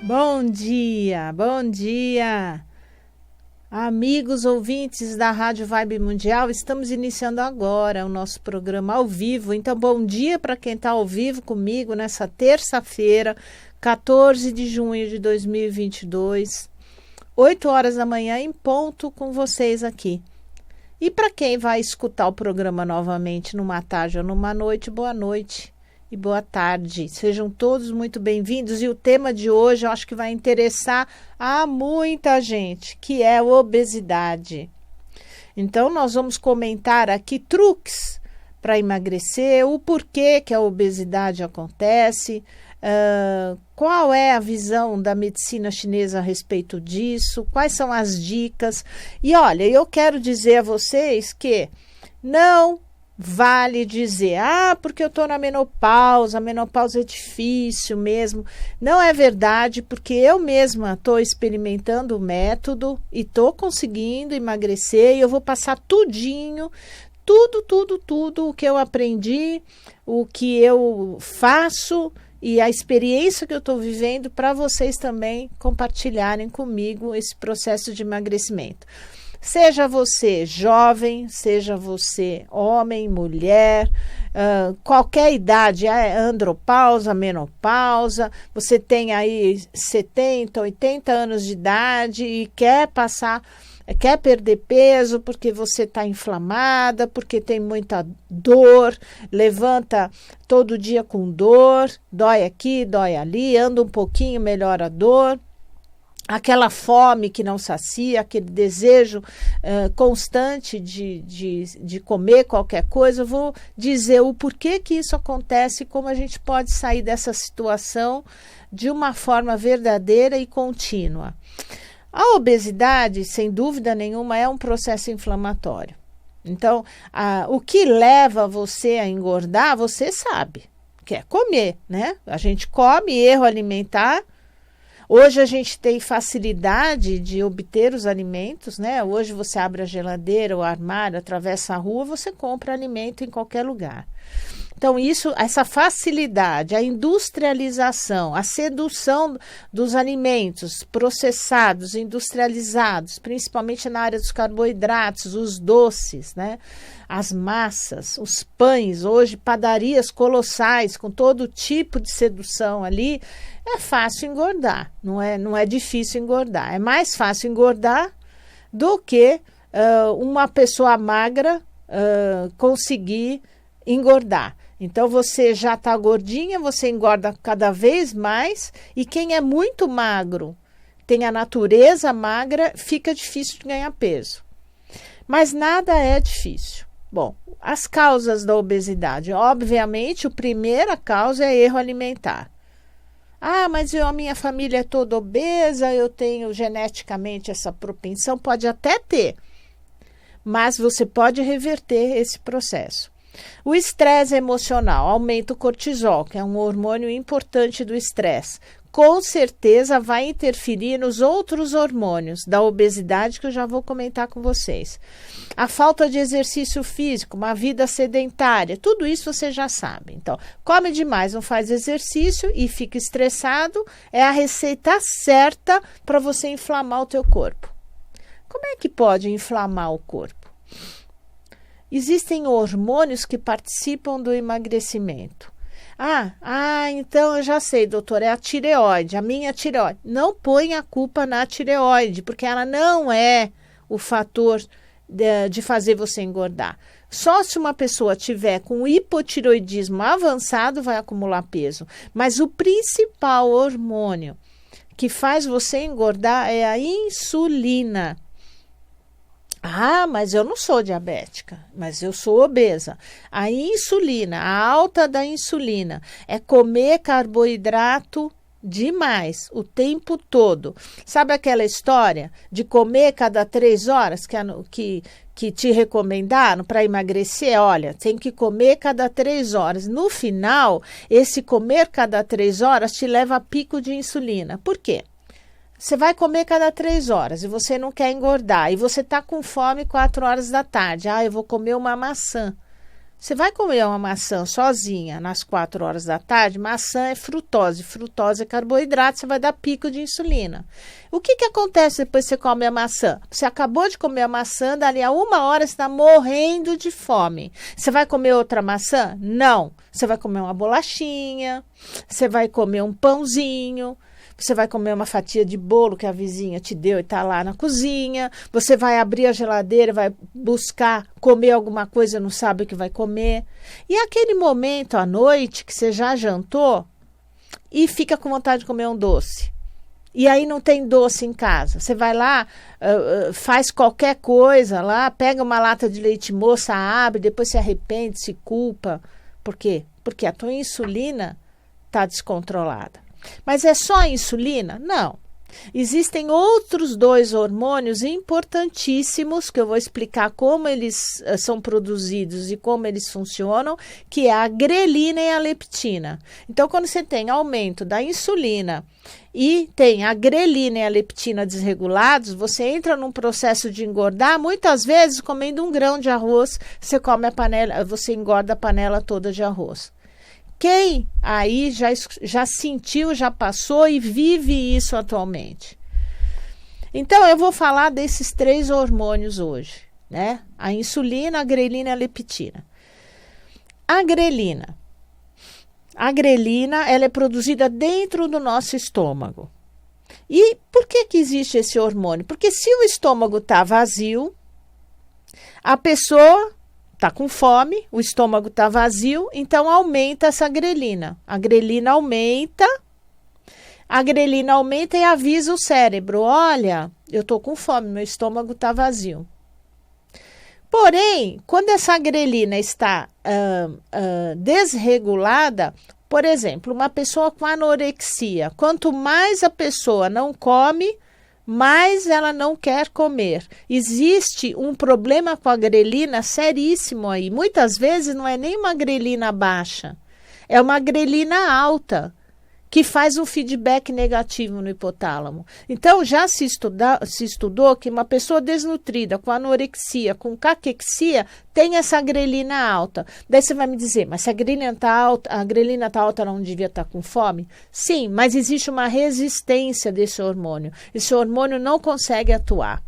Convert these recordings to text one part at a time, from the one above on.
Bom dia, amigos ouvintes da Rádio Vibe Mundial. Estamos iniciando agora o nosso programa ao vivo. Então, bom dia para quem está ao vivo comigo nessa terça-feira, 14 de junho de 2022, 8 horas da manhã em ponto com vocês aqui. E para quem vai escutar o programa novamente numa tarde ou numa noite, boa noite. E boa tarde, sejam todos muito bem-vindos. E o tema de hoje eu acho que vai interessar a muita gente, que é obesidade. Então nós vamos comentar aqui truques para emagrecer, o porquê que a obesidade acontece, qual é a visão da medicina chinesa a respeito disso, quais são as dicas. E olha, eu quero dizer a vocês que não vale dizer, porque eu estou na menopausa, a menopausa é difícil mesmo. Não é verdade, porque eu mesma estou experimentando o método e estou conseguindo emagrecer e eu vou passar tudinho, tudo o que eu aprendi, o que eu faço e a experiência que eu estou vivendo para vocês também compartilharem comigo esse processo de emagrecimento. Seja você jovem, seja você homem, mulher, qualquer idade, andropausa, menopausa, você tem aí 70, 80 anos de idade e quer perder peso porque você está inflamada, porque tem muita dor, levanta todo dia com dor, dói aqui, dói ali, anda um pouquinho, melhora a dor. Aquela fome que não sacia, aquele desejo constante de comer qualquer coisa. Eu vou dizer o porquê que isso acontece e como a gente pode sair dessa situação de uma forma verdadeira e contínua. A obesidade, sem dúvida nenhuma, é um processo inflamatório. Então, o que leva você a engordar, você sabe, que é comer, né? A gente come, erro alimentar. Hoje a gente tem facilidade de obter os alimentos, né? Hoje você abre a geladeira, o armário, atravessa a rua, você compra alimento em qualquer lugar. Então essa facilidade, a industrialização, a sedução dos alimentos processados, industrializados, principalmente na área dos carboidratos, os doces, né? As massas, os pães, hoje padarias colossais com todo tipo de sedução ali, é fácil engordar, não é difícil engordar. É mais fácil engordar do que uma pessoa magra conseguir engordar. Então você já está gordinha, você engorda cada vez mais, e quem é muito magro, tem a natureza magra, fica difícil de ganhar peso. Mas nada é difícil. Bom, as causas da obesidade, obviamente, a primeira causa é erro alimentar. Mas a minha família é toda obesa, eu tenho geneticamente essa propensão, pode até ter, mas você pode reverter esse processo. O estresse emocional aumenta o cortisol, que é um hormônio importante do estresse. Com certeza vai interferir nos outros hormônios da obesidade que eu já vou comentar com vocês. A falta de exercício físico, uma vida sedentária, tudo isso você já sabe. Então, come demais, não faz exercício e fica estressado, é a receita certa para você inflamar o teu corpo. Como é que pode inflamar o corpo? Existem hormônios que participam do emagrecimento. Então eu já sei, doutor, é a tireoide, a minha tireoide. Não põe a culpa na tireoide, porque ela não é o fator de fazer você engordar. Só se uma pessoa tiver com hipotireoidismo avançado vai acumular peso. Mas o principal hormônio que faz você engordar é a insulina. Mas eu não sou diabética, mas eu sou obesa. A insulina, a alta da insulina, é comer carboidrato demais, o tempo todo. Sabe aquela história de comer cada 3 horas que te recomendaram para emagrecer? Olha, tem que comer cada 3 horas. No final, esse comer cada 3 horas te leva a pico de insulina. Por quê? Você vai comer cada 3 horas e você não quer engordar. E você está com fome 4 horas da tarde. Eu vou comer uma maçã. Você vai comer uma maçã sozinha nas 4 horas da tarde, maçã é frutose, frutose é carboidrato, você vai dar pico de insulina. O que acontece depois que você come a maçã? Você acabou de comer a maçã, dali a 1 hora você está morrendo de fome. Você vai comer outra maçã? Não. Você vai comer uma bolachinha, você vai comer um pãozinho, você vai comer uma fatia de bolo que a vizinha te deu e está lá na cozinha. Você vai abrir a geladeira, vai buscar comer alguma coisa, não sabe o que vai comer. E aquele momento à noite que você já jantou e fica com vontade de comer um doce. E aí não tem doce em casa. Você vai lá, faz qualquer coisa lá, pega uma lata de leite moça, abre, depois se arrepende, se culpa. Por quê? Porque a tua insulina está descontrolada. Mas é só a insulina? Não. Existem outros 2 hormônios importantíssimos, que eu vou explicar como eles são produzidos e como eles funcionam, que é a grelina e a leptina. Então, quando você tem aumento da insulina e tem a grelina e a leptina desregulados, você entra num processo de engordar, muitas vezes comendo 1 grão de arroz, você engorda a panela toda de arroz. Quem aí já sentiu, já passou e vive isso atualmente? Então, eu vou falar desses 3 hormônios hoje, né? A insulina, a grelina e a leptina. A grelina, ela é produzida dentro do nosso estômago. E por que existe esse hormônio? Porque se o estômago está vazio, a pessoa está com fome, o estômago está vazio, então aumenta essa grelina. A grelina aumenta e avisa o cérebro: olha, eu estou com fome, meu estômago está vazio. Porém, quando essa grelina está desregulada, por exemplo, uma pessoa com anorexia, quanto mais a pessoa não come, mais ela não quer comer. Existe um problema com a grelina seríssimo aí. Muitas vezes não é nem uma grelina baixa, é uma grelina alta, que faz um feedback negativo no hipotálamo. Então, já se estudou que uma pessoa desnutrida, com anorexia, com caquexia, tem essa grelina alta. Daí você vai me dizer, mas se a grelina está alta, ela não devia estar com fome? Sim, mas existe uma resistência desse hormônio. Esse hormônio não consegue atuar.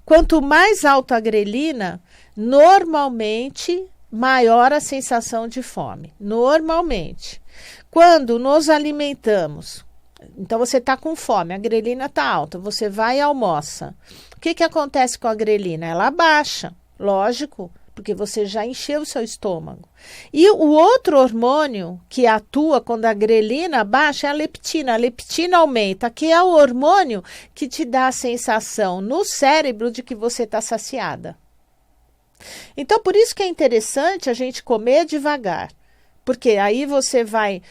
Quanto mais alta a grelina, normalmente maior a sensação de fome. Normalmente. Quando nos alimentamos, então você está com fome, a grelina está alta, você vai e almoça. O que acontece com a grelina? Ela baixa, lógico, porque você já encheu o seu estômago. E o outro hormônio que atua quando a grelina baixa é a leptina. A leptina aumenta, que é o hormônio que te dá a sensação no cérebro de que você está saciada. Então, por isso que é interessante a gente comer devagar. Porque aí você vai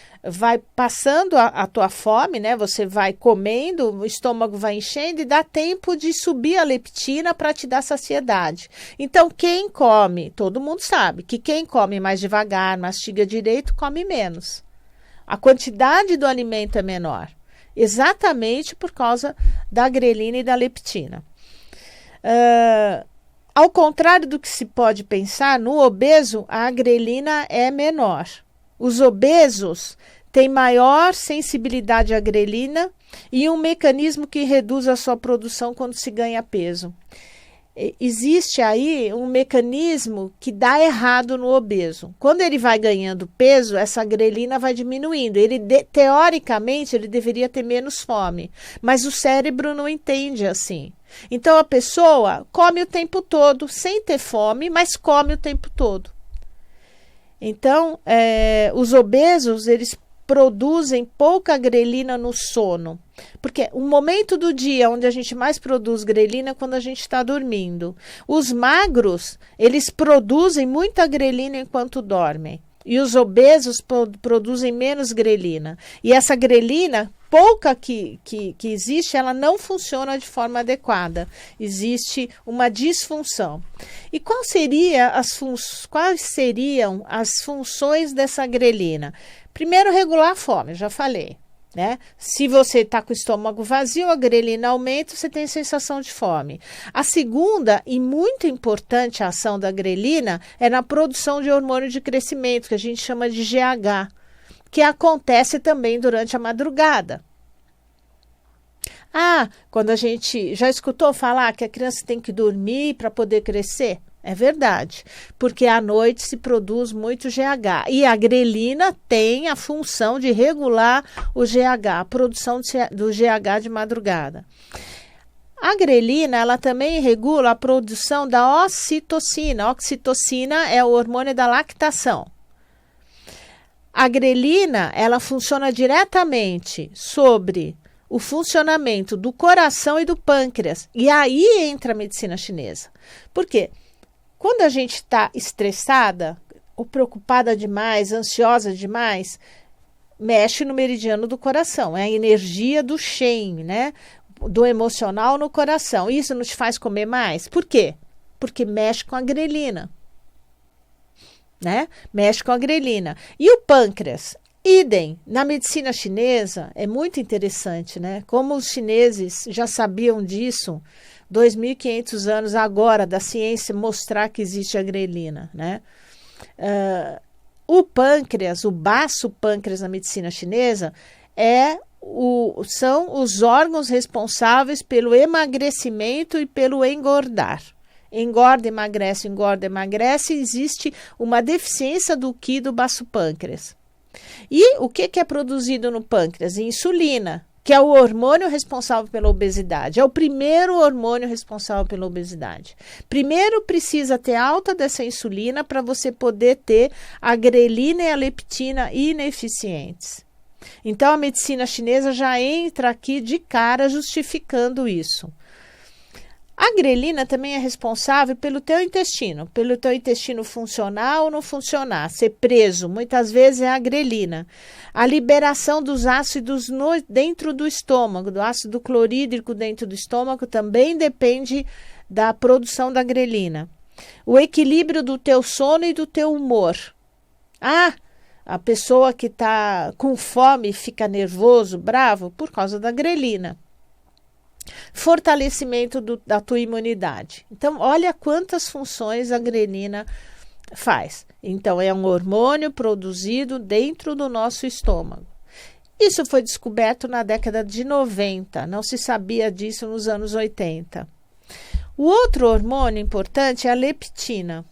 passando a tua fome, né? Você vai comendo, o estômago vai enchendo e dá tempo de subir a leptina para te dar saciedade. Então, quem come, todo mundo sabe que quem come mais devagar, mastiga direito, come menos. A quantidade do alimento é menor, exatamente por causa da grelina e da leptina. Ao contrário do que se pode pensar, no obeso a grelina é menor. Os obesos têm maior sensibilidade à grelina e um mecanismo que reduz a sua produção quando se ganha peso. Existe aí um mecanismo que dá errado no obeso. Quando ele vai ganhando peso, essa grelina vai diminuindo. Teoricamente, ele deveria ter menos fome, mas o cérebro não entende assim. Então, a pessoa come o tempo todo, sem ter fome, mas come o tempo todo. Então, os obesos, eles produzem pouca grelina no sono. Porque o momento do dia onde a gente mais produz grelina é quando a gente está dormindo. Os magros, eles produzem muita grelina enquanto dormem. E os obesos produzem menos grelina. E essa grelina, pouca que existe, ela não funciona de forma adequada. Existe uma disfunção. E quais seriam as funções dessa grelina? Primeiro, regular a fome, já falei. né? Se você está com o estômago vazio, a grelina aumenta, você tem sensação de fome. A segunda e muito importante ação da grelina é na produção de hormônio de crescimento, que a gente chama de GH, que acontece também durante a madrugada. Quando a gente já escutou falar que a criança tem que dormir para poder crescer? É verdade, porque à noite se produz muito GH e a grelina tem a função de regular o GH, a produção do GH de madrugada. A grelina, ela também regula a produção da ocitocina. A ocitocina é o hormônio da lactação. A grelina, ela funciona diretamente sobre o funcionamento do coração e do pâncreas. E aí entra a medicina chinesa. Por quê? Quando a gente está estressada, ou preocupada demais, ansiosa demais, mexe no meridiano do coração. É a energia do Shen, né? Do emocional no coração. Isso não te faz comer mais? Por quê? Porque mexe com a grelina. Né? Mexe com a grelina. E o pâncreas? Idem, na medicina chinesa, é muito interessante, né? Como os chineses já sabiam disso, 2.500 anos agora da ciência mostrar que existe a grelina, né? O pâncreas, o baço pâncreas na medicina chinesa, são os órgãos responsáveis pelo emagrecimento e pelo engordar. Engorda, emagrece, existe uma deficiência do Qi do baço pâncreas. E o que é produzido no pâncreas? Insulina, que é o hormônio responsável pela obesidade. É o primeiro hormônio responsável pela obesidade. Primeiro precisa ter alta dessa insulina para você poder ter a grelina e a leptina ineficientes. Então a medicina chinesa já entra aqui de cara justificando isso. A grelina também é responsável pelo teu intestino funcionar ou não funcionar, ser preso, muitas vezes é a grelina. A liberação dos ácidos dentro do estômago, do ácido clorídrico dentro do estômago também depende da produção da grelina. O equilíbrio do teu sono e do teu humor. A pessoa que está com fome fica nervoso, bravo, por causa da grelina. Fortalecimento da tua imunidade. Então, olha quantas funções a grelina faz. Então, é um hormônio produzido dentro do nosso estômago. Isso foi descoberto na década de 90, não se sabia disso nos anos 80. O outro hormônio importante é a leptina.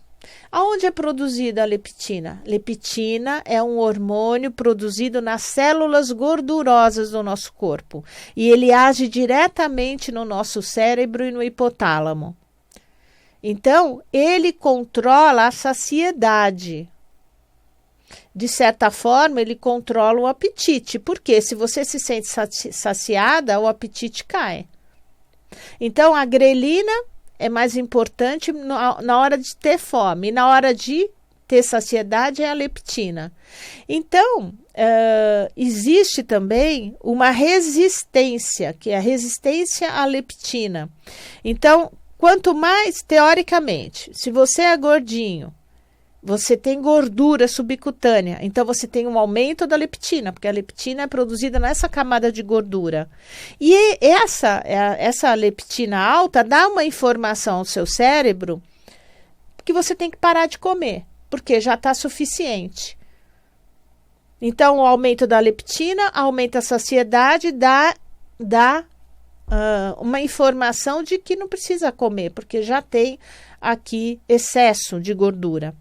Aonde é produzida a leptina? Leptina é um hormônio produzido nas células gordurosas do nosso corpo e ele age diretamente no nosso cérebro e no hipotálamo. Então, ele controla a saciedade. De certa forma, ele controla o apetite, porque se você se sente saciada, o apetite cai. Então, a grelina é mais importante na hora de ter fome. E na hora de ter saciedade é a leptina. Então, existe também uma resistência, que é a resistência à leptina. Então, quanto mais, teoricamente, se você é gordinho, você tem gordura subcutânea, então você tem um aumento da leptina, porque a leptina é produzida nessa camada de gordura. E essa leptina alta dá uma informação ao seu cérebro que você tem que parar de comer, porque já está suficiente. Então, o aumento da leptina aumenta a saciedade, dá uma informação de que não precisa comer, porque já tem aqui excesso de gordura.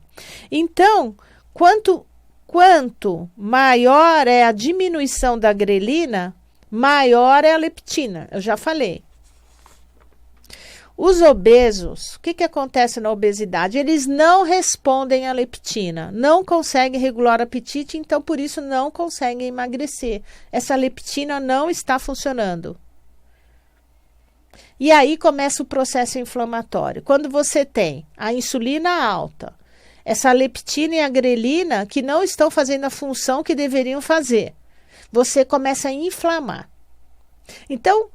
Então, quanto maior é a diminuição da grelina, maior é a leptina. Eu já falei. Os obesos, o que acontece na obesidade? Eles não respondem à leptina, não conseguem regular o apetite, então por isso não conseguem emagrecer. Essa leptina não está funcionando. E aí começa o processo inflamatório. Quando você tem a insulina alta, essa leptina e a grelina que não estão fazendo a função que deveriam fazer, você começa a inflamar. Então,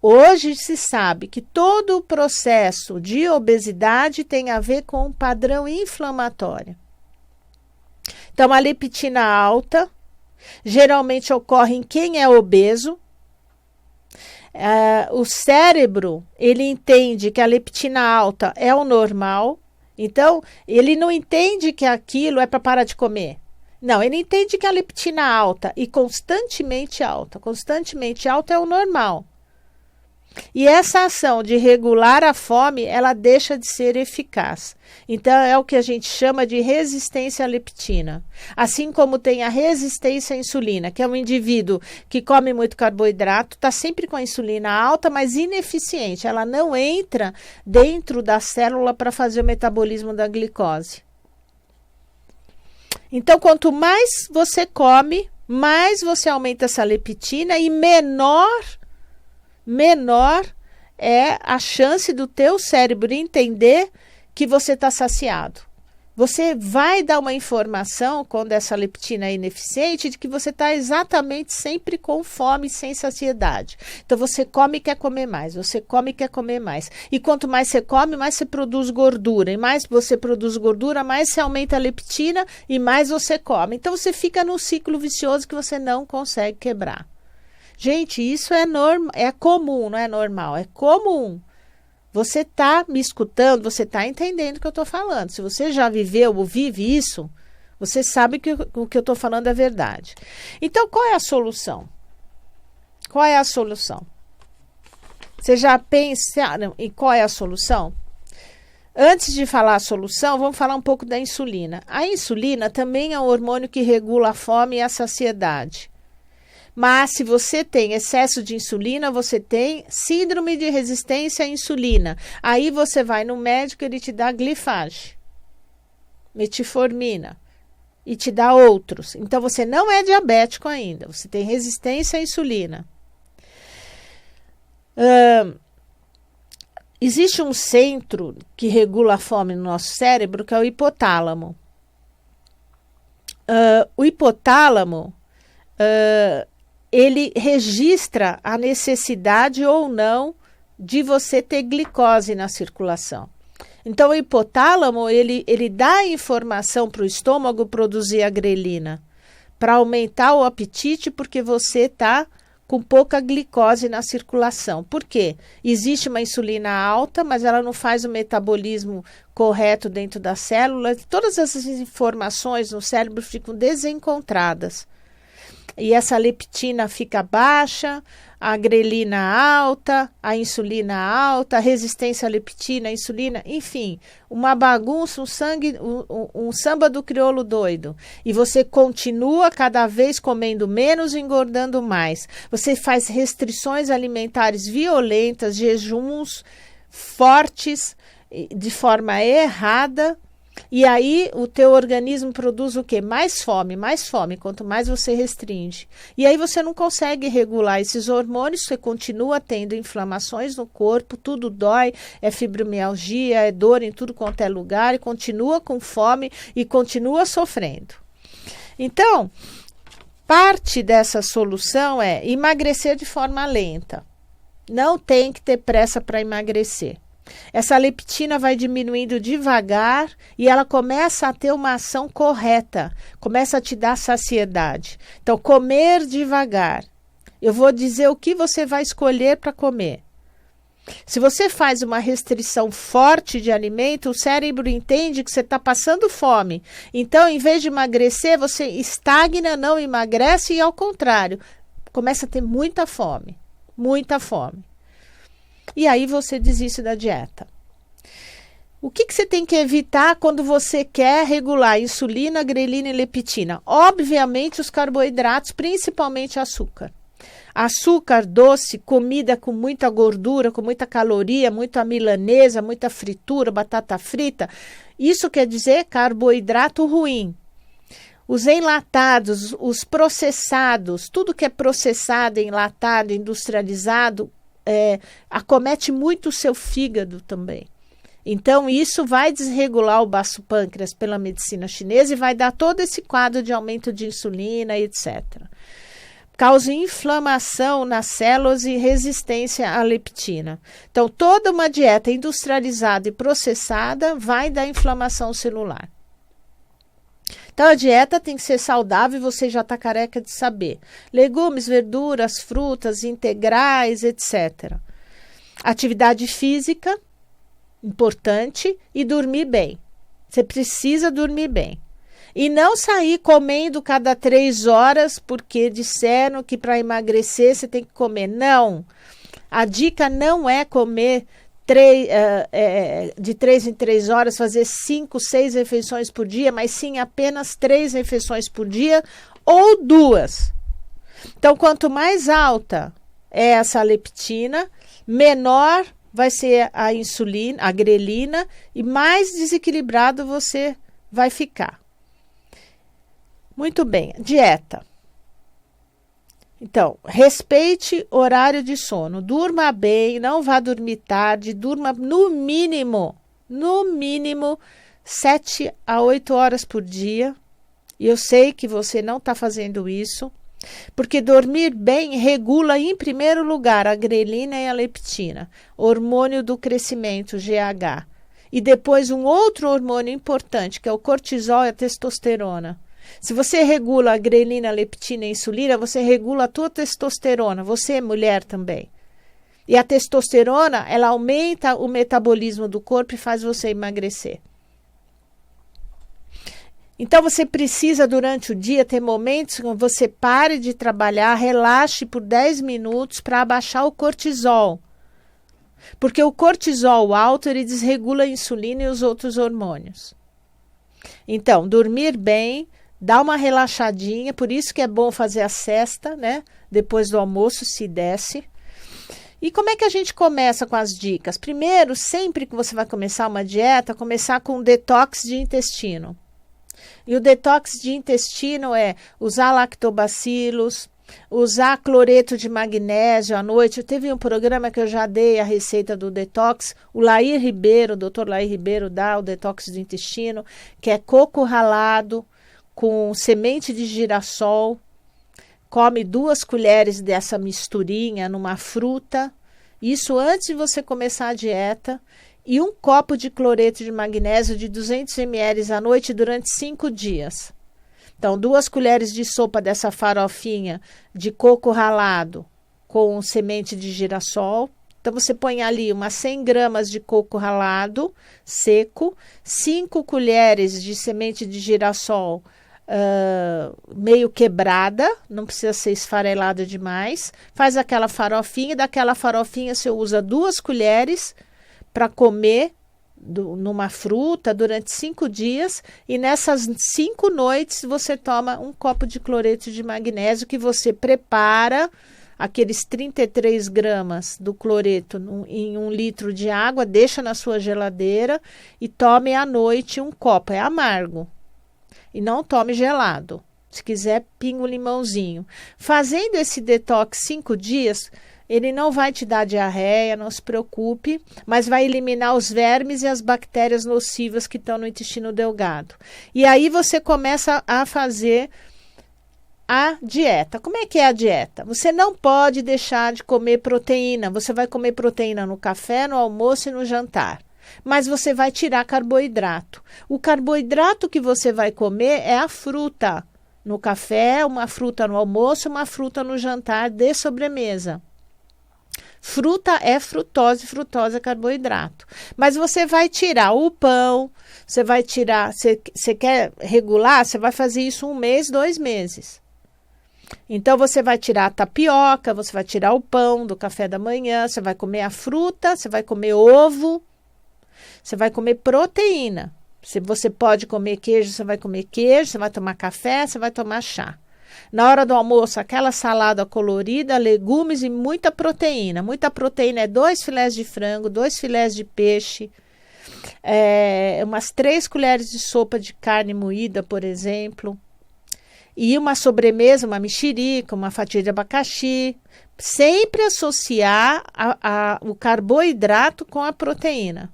hoje se sabe que todo o processo de obesidade tem a ver com um padrão inflamatório. Então, a leptina alta Geralmente ocorre em quem é obeso. O cérebro, ele entende que a leptina alta é o normal, então ele não entende que aquilo é para parar de comer. Não, ele entende que a leptina alta e constantemente alta é o normal. E essa ação de regular a fome, ela deixa de ser eficaz. Então, é o que a gente chama de resistência à leptina. Assim como tem a resistência à insulina, que é um indivíduo que come muito carboidrato, está sempre com a insulina alta, mas ineficiente. Ela não entra dentro da célula para fazer o metabolismo da glicose. Então, quanto mais você come, mais você aumenta essa leptina e menor é a chance do teu cérebro entender que você está saciado. Você vai dar uma informação, quando essa leptina é ineficiente, de que você está exatamente sempre com fome, sem saciedade. Então, você come e quer comer mais, você come e quer comer mais. E quanto mais você come, mais você produz gordura. E mais você produz gordura, mais você aumenta a leptina e mais você come. Então, você fica num ciclo vicioso que você não consegue quebrar. Gente, isso é comum, não é normal, é comum. Você está me escutando, você está entendendo o que eu estou falando. Se você já viveu ou vive isso, você sabe que o que eu estou falando é verdade. Então, qual é a solução? Qual é a solução? Vocês já pensaram em qual é a solução? Antes de falar a solução, vamos falar um pouco da insulina. A insulina também é um hormônio que regula a fome e a saciedade. Mas se você tem excesso de insulina, você tem síndrome de resistência à insulina. Aí você vai no médico, ele te dá glifage, metformina e te dá outros. Então você não é diabético ainda, você tem resistência à insulina. Existe um centro que regula a fome no nosso cérebro, que é o hipotálamo. O hipotálamo ele registra a necessidade ou não de você ter glicose na circulação. Então, o hipotálamo, ele dá a informação para o estômago produzir a grelina, para aumentar o apetite, porque você está com pouca glicose na circulação. Por quê? Existe uma insulina alta, mas ela não faz o metabolismo correto dentro da célula. Todas essas informações no cérebro ficam desencontradas. E essa leptina fica baixa, a grelina alta, a insulina alta, a resistência à leptina, à insulina, enfim, uma bagunça, um samba do crioulo doido. E você continua cada vez comendo menos e engordando mais. Você faz restrições alimentares violentas, jejuns fortes, de forma errada. E aí o teu organismo produz o quê? Mais fome, quanto mais você restringe. E aí você não consegue regular esses hormônios, você continua tendo inflamações no corpo, tudo dói, é fibromialgia, é dor em tudo quanto é lugar, e continua com fome e continua sofrendo. Então, parte dessa solução é emagrecer de forma lenta. Não tem que ter pressa para emagrecer. Essa leptina vai diminuindo devagar e ela começa a ter uma ação correta, começa a te dar saciedade. Então, comer devagar. Eu vou dizer o que você vai escolher para comer. Se você faz uma restrição forte de alimento, o cérebro entende que você está passando fome. Então, em vez de emagrecer, você estagna, não emagrece e, ao contrário, começa a ter muita fome. Muita fome. E aí você desiste da dieta. O que você tem que evitar quando você quer regular insulina, grelina e leptina? Obviamente os carboidratos, principalmente açúcar. Açúcar, doce, comida com muita gordura, com muita caloria, muita milanesa, muita fritura, batata frita. Isso quer dizer carboidrato ruim. Os enlatados, os processados, tudo que é processado, enlatado, industrializado, acomete muito o seu fígado também. Então, isso vai desregular o baço pâncreas pela medicina chinesa e vai dar todo esse quadro de aumento de insulina, etc. Causa inflamação nas células e resistência à leptina. Então, toda uma dieta industrializada e processada vai dar inflamação celular. Então, a dieta tem que ser saudável e você já está careca de saber. Legumes, verduras, frutas, integrais, etc. Atividade física, importante, e dormir bem. Você precisa dormir bem. E não sair comendo cada 3 horas, porque disseram que para emagrecer você tem que comer. Não. A dica não é comer de 3 em 3 horas, fazer 5, 6 refeições por dia, mas sim apenas 3 refeições por dia ou 2. Então, quanto mais alta é essa leptina, menor vai ser a insulina, a grelina, e mais desequilibrado você vai ficar. Muito bem, dieta. Então, respeite horário de sono, durma bem, não vá dormir tarde, durma no mínimo 7 a 8 horas por dia. E eu sei que você não está fazendo isso, porque dormir bem regula em primeiro lugar a grelina e a leptina, hormônio do crescimento, GH. E depois um outro hormônio importante, que é o cortisol e a testosterona. Se você regula a grelina, a leptina e a insulina, você regula a tua testosterona, você é mulher também. E a testosterona, ela aumenta o metabolismo do corpo e faz você emagrecer. Então, você precisa, durante o dia, ter momentos que você pare de trabalhar, relaxe por 10 minutos para abaixar o cortisol. Porque o cortisol alto, ele desregula a insulina e os outros hormônios. Então, dormir bem, dar uma relaxadinha, por isso que é bom fazer a siesta, né? Depois do almoço, se desce. E como é que a gente começa com as dicas? Primeiro, sempre que você vai começar uma dieta, começar com um detox de intestino. E o detox de intestino é usar lactobacilos, usar cloreto de magnésio à noite. Teve um programa que eu já dei a receita do detox. O Lair Ribeiro, o Dr. Lair Ribeiro dá o detox do intestino, que é coco ralado com semente de girassol. Come 2 colheres dessa misturinha numa fruta. Isso antes de você começar a dieta. E 1 copo de cloreto de magnésio de 200 ml à noite durante 5 dias. Então, 2 colheres de sopa dessa farofinha de coco ralado com semente de girassol. Então, você põe ali umas 100 gramas de coco ralado seco, 5 colheres de semente de girassol meio quebrada, não precisa ser esfarelada demais. Faz aquela farofinha, e daquela farofinha você usa 2 colheres para comer numa fruta durante 5 dias, e nessas 5 noites você toma 1 copo de cloreto de magnésio, que você prepara aqueles 33 gramas do cloreto em 1 litro de água, deixa na sua geladeira e tome à noite 1 copo. É amargo e não tome gelado. Se quiser, pinga um limãozinho. Fazendo esse detox 5 dias, ele não vai te dar diarreia, não se preocupe, mas vai eliminar os vermes e as bactérias nocivas que estão no intestino delgado. E aí você começa a fazer a dieta. Como é que é a dieta? Você não pode deixar de comer proteína. Você vai comer proteína no café, no almoço e no jantar. Mas você vai tirar carboidrato. O carboidrato que você vai comer é a fruta. No café, uma fruta no almoço, uma fruta no jantar de sobremesa. Fruta é frutose, frutose é carboidrato. Mas você vai tirar o pão, você vai tirar, você quer regular, você vai fazer isso 1 mês, 2 meses. Então, você vai tirar a tapioca, você vai tirar o pão do café da manhã, você vai comer a fruta, você vai comer ovo, você vai comer proteína. Se você pode comer queijo, você vai comer queijo, você vai tomar café, você vai tomar chá. Na hora do almoço, aquela salada colorida, legumes e muita proteína. Muita proteína é 2 filés de frango, 2 filés de peixe, umas 3 colheres de sopa de carne moída, por exemplo. E uma sobremesa, uma mexerica, uma fatia de abacaxi. Sempre associar o carboidrato com a proteína.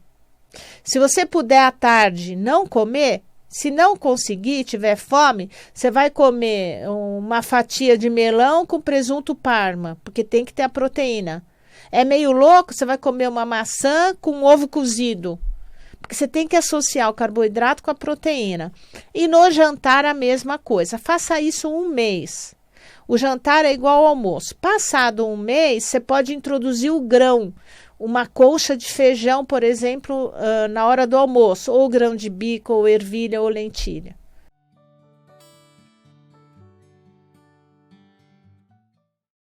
Se você puder à tarde não comer, se não conseguir, tiver fome, você vai comer uma fatia de melão com presunto Parma, porque tem que ter a proteína. É meio louco, você vai comer uma maçã com ovo cozido, Você tem que associar o carboidrato com a proteína. E no jantar a mesma coisa. Faça isso um mês. O jantar é igual ao almoço. Passado um mês, você pode introduzir o grão. Uma colcha de feijão, por exemplo, na hora do almoço. Ou grão de bico, ou ervilha, ou lentilha.